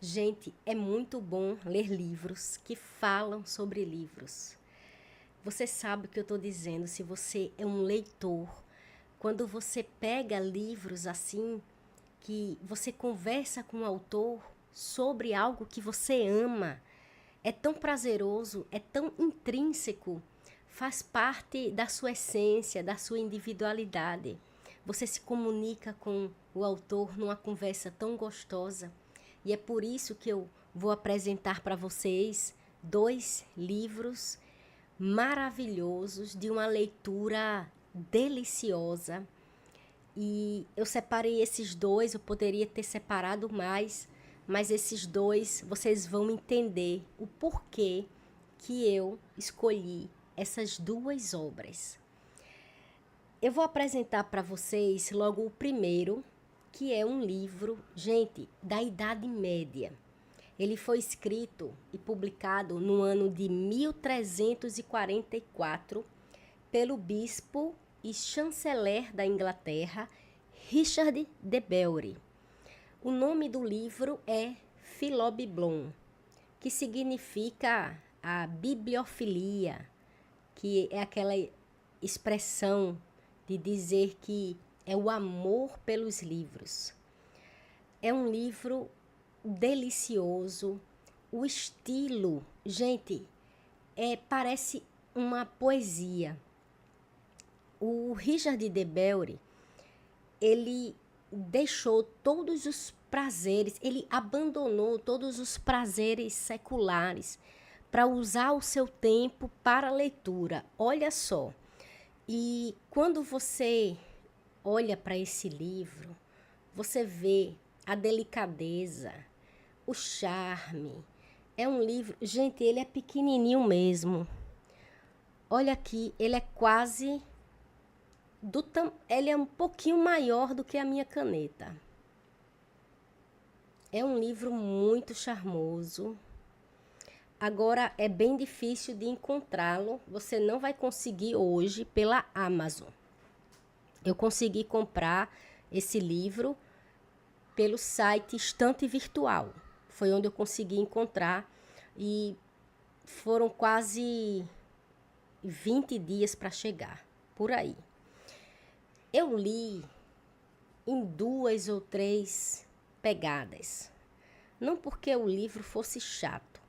Gente, é muito bom ler livros que falam sobre livros. Você sabe o que eu estou dizendo, se você é um leitor. Quando você pega livros assim, que você conversa com o autor sobre algo que você ama, é tão prazeroso, é tão intrínseco, faz parte da sua essência, da sua individualidade. Você se comunica com o autor numa conversa tão gostosa. E é por isso que eu vou apresentar para vocês dois livros maravilhosos de uma leitura deliciosa. E eu separei esses dois, eu poderia ter separado mais, mas esses dois vocês vão entender o porquê que eu escolhi essas duas obras. Eu vou apresentar para vocês logo o primeiro, que é um livro, gente, da Idade Média. Ele foi escrito e publicado no ano de 1344 pelo bispo e chanceler da Inglaterra, Richard de Bury. O nome do livro é Philobiblon, que significa a bibliofilia, que é aquela expressão de dizer que é o amor pelos livros. É um livro delicioso, o estilo, gente, parece uma poesia. O Richard de Bury, ele deixou todos os prazeres, ele abandonou todos os prazeres seculares para usar o seu tempo para a leitura. Olha só, e quando você olha para esse livro, você vê a delicadeza, o charme. É um livro, gente, ele é pequenininho mesmo. Olha aqui, ele é quase ele é um pouquinho maior do que a minha caneta. É um livro muito charmoso. Agora é bem difícil de encontrá-lo. Você não vai conseguir hoje pela Amazon. Eu consegui comprar esse livro pelo site Estante Virtual. Foi onde eu consegui encontrar e foram quase 20 dias para chegar, por aí. Eu li em 2 ou 3 pegadas. Não porque o livro fosse chato,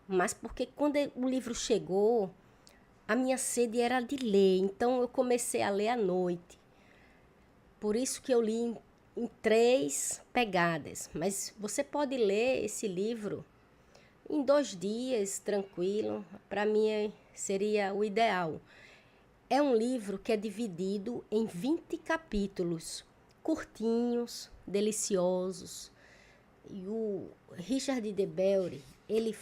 mas porque quando o livro chegou, a minha sede era de ler. Então eu comecei a ler à noite. Por isso que eu li em 3 pegadas. Mas você pode ler esse livro em 2 dias, tranquilo. Para mim seria o ideal. É um livro que é dividido em 20 capítulos, curtinhos, deliciosos. E o Richard de Bury, ele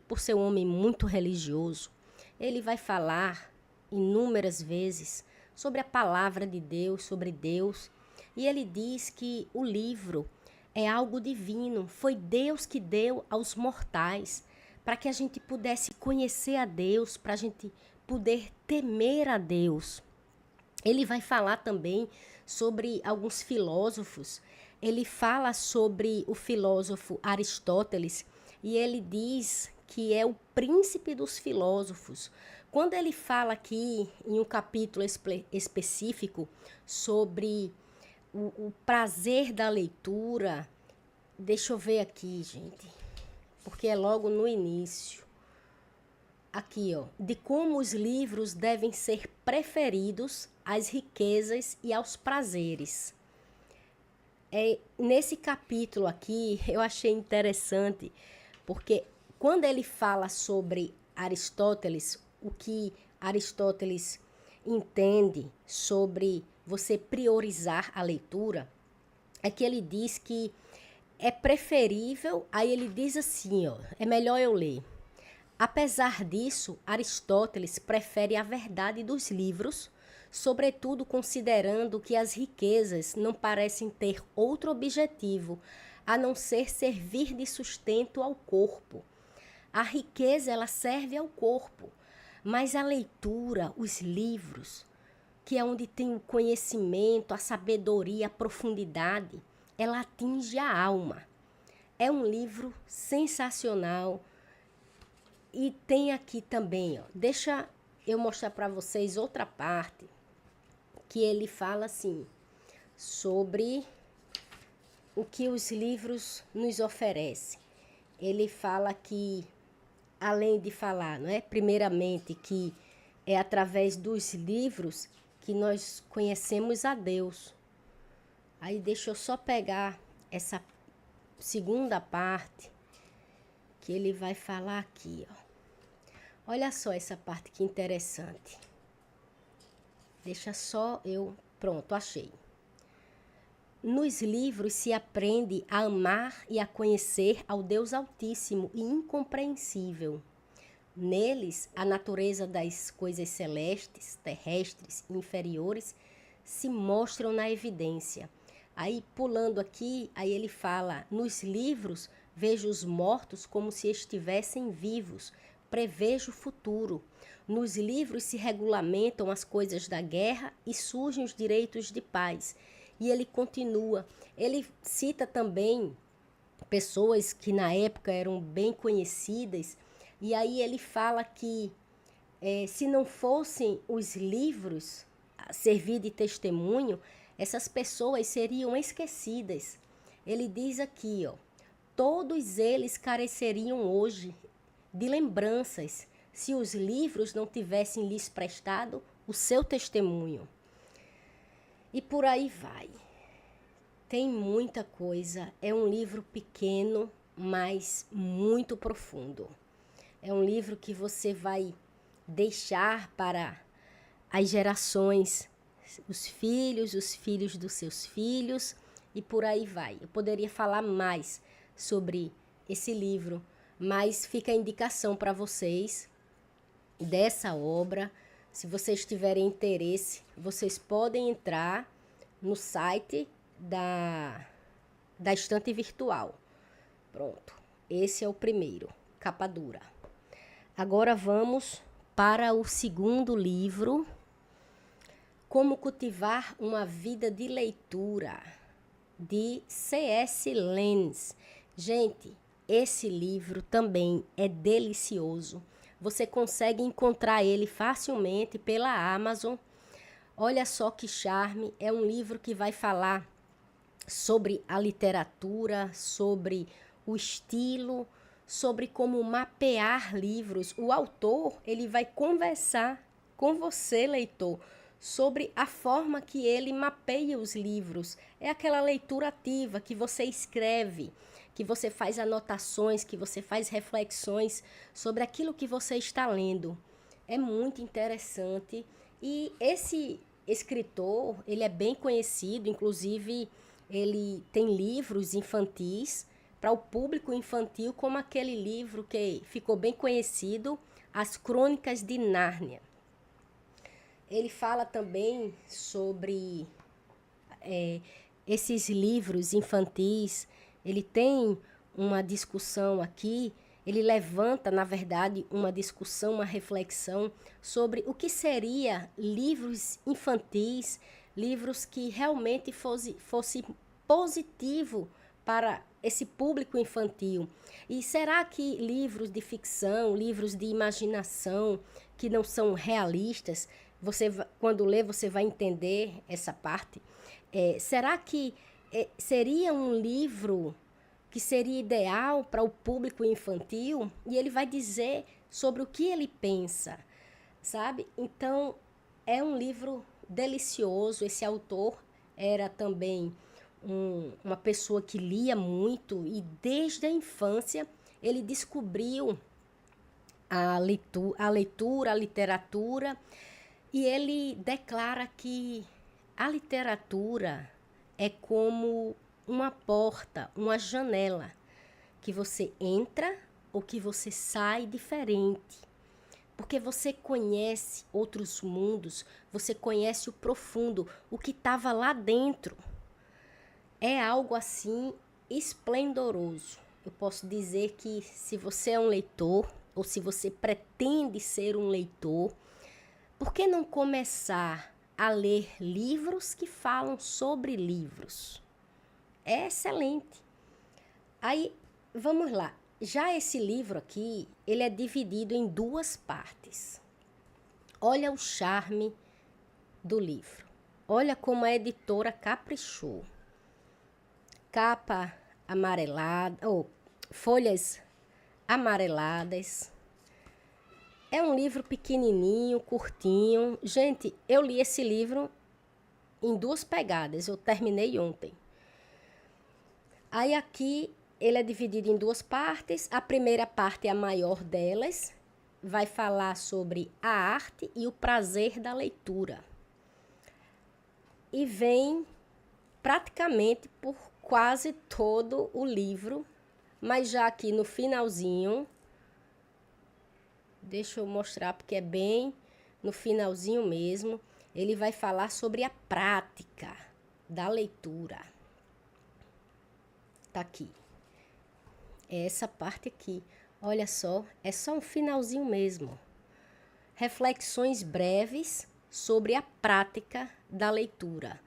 por ser um homem muito religioso, ele vai falar inúmeras vezes sobre a palavra de Deus, sobre Deus. E ele diz que o livro é algo divino, foi Deus que deu aos mortais para que a gente pudesse conhecer a Deus, para a gente poder temer a Deus. Ele vai falar também sobre alguns filósofos. Ele fala sobre o filósofo Aristóteles e ele diz que é o príncipe dos filósofos. Quando ele fala aqui em um capítulo específico sobre o prazer da leitura, deixa eu ver aqui, gente, porque é logo no início. Aqui, ó, de como os livros devem ser preferidos às riquezas e aos prazeres. Nesse capítulo aqui, eu achei interessante, porque quando ele fala sobre Aristóteles, o que Aristóteles entende sobre você priorizar a leitura, é que ele diz que é preferível, aí ele diz assim, ó, é melhor eu ler. Apesar disso, Aristóteles prefere a verdade dos livros, sobretudo considerando que as riquezas não parecem ter outro objetivo a não ser servir de sustento ao corpo. A riqueza ela serve ao corpo, mas a leitura, os livros, que é onde tem o conhecimento, a sabedoria, a profundidade, ela atinge a alma. É um livro sensacional. E tem aqui também, ó, deixa eu mostrar para vocês outra parte, que ele fala assim, sobre o que os livros nos oferecem. Ele fala que, além de falar, não é? Primeiramente, que é através dos livros que nós conhecemos a Deus. Aí deixa eu só pegar essa segunda parte que ele vai falar aqui, ó. Olha só essa parte que interessante. Deixa só eu... Pronto, achei. Nos livros se aprende a amar e a conhecer ao Deus Altíssimo e incompreensível. Neles, a natureza das coisas celestes, terrestres e inferiores se mostram na evidência. Aí, pulando aqui, aí ele fala, nos livros vejo os mortos como se estivessem vivos, prevejo o futuro. Nos livros se regulamentam as coisas da guerra e surgem os direitos de paz. E ele continua, ele cita também pessoas que na época eram bem conhecidas, e aí ele fala que se não fossem os livros a servir de testemunho, essas pessoas seriam esquecidas. Ele diz aqui, ó, todos eles careceriam hoje de lembranças se os livros não tivessem lhes prestado o seu testemunho. E por aí vai. Tem muita coisa. É um livro pequeno, mas muito profundo. É um livro que você vai deixar para as gerações, os filhos dos seus filhos, e por aí vai. Eu poderia falar mais sobre esse livro, mas fica a indicação para vocês dessa obra. Se vocês tiverem interesse, vocês podem entrar no site da estante virtual. Pronto, esse é o primeiro, capa dura. Agora vamos para o segundo livro, Como Cultivar uma Vida de Leitura, de C.S. Lewis. Gente, esse livro também é delicioso. Você consegue encontrar ele facilmente pela Amazon. Olha só que charme, é um livro que vai falar sobre a literatura, sobre o estilo, sobre como mapear livros. O autor, ele vai conversar com você, leitor, sobre a forma que ele mapeia os livros. É aquela leitura ativa que você escreve, que você faz anotações, que você faz reflexões sobre aquilo que você está lendo. É muito interessante. E esse escritor, ele é bem conhecido, inclusive ele tem livros infantis para o público infantil, como aquele livro que ficou bem conhecido, As Crônicas de Nárnia. Ele fala também sobre esses livros infantis. Ele tem uma discussão aqui, ele levanta, na verdade, uma discussão, uma reflexão sobre o que seria livros infantis, livros que realmente fosse positivo para esse público infantil. E será que livros de ficção, livros de imaginação, que não são realistas, quando lê, você vai entender essa parte. Será que seria um livro que seria ideal para o público infantil? E ele vai dizer sobre o que ele pensa, sabe? Então, é um livro delicioso. Esse autor era também uma pessoa que lia muito, e desde a infância ele descobriu a leitura, a literatura, e ele declara que a literatura é como uma porta, uma janela, que você entra ou que você sai diferente. Porque você conhece outros mundos, você conhece o profundo, o que estava lá dentro. É algo assim esplendoroso. Eu posso dizer que se você é um leitor, ou se você pretende ser um leitor, por que não começar a ler livros que falam sobre livros? É excelente. Aí vamos lá. Já esse livro aqui, ele é dividido em duas partes. Olha o charme do livro. Olha como a editora caprichou. Capa amarelada, ou folhas amareladas. É um livro pequenininho, curtinho. Gente, eu li esse livro em 2 pegadas. Eu terminei ontem. Aí aqui ele é dividido em 2 partes. A primeira parte é a maior delas. Vai falar sobre a arte e o prazer da leitura. E vem praticamente por quase todo o livro. Mas já aqui no finalzinho, deixa eu mostrar porque é bem no finalzinho mesmo, ele vai falar sobre a prática da leitura. Tá aqui. É essa parte aqui. Olha só, é só um finalzinho mesmo. Reflexões breves sobre a prática da leitura.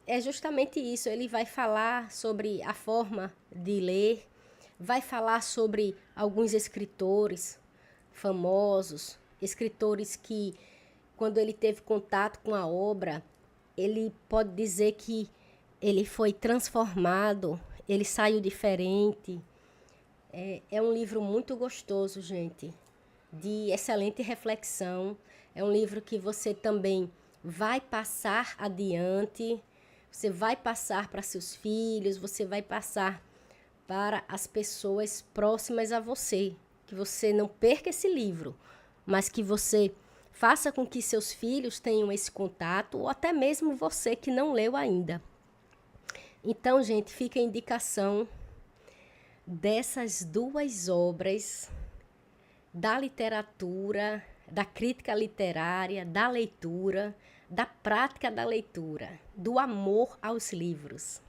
É justamente isso, ele vai falar sobre a forma de ler, vai falar sobre alguns escritores famosos, escritores que, quando ele teve contato com a obra, ele pode dizer que ele foi transformado, ele saiu diferente. É um livro muito gostoso, gente, de excelente reflexão. É um livro que você também vai passar adiante, você vai passar para seus filhos, você vai passar para as pessoas próximas a você. Que você não perca esse livro, mas que você faça com que seus filhos tenham esse contato, ou até mesmo você que não leu ainda. Então, gente, fica a indicação dessas 2 obras da literatura, da crítica literária, da leitura, da prática da leitura, do amor aos livros.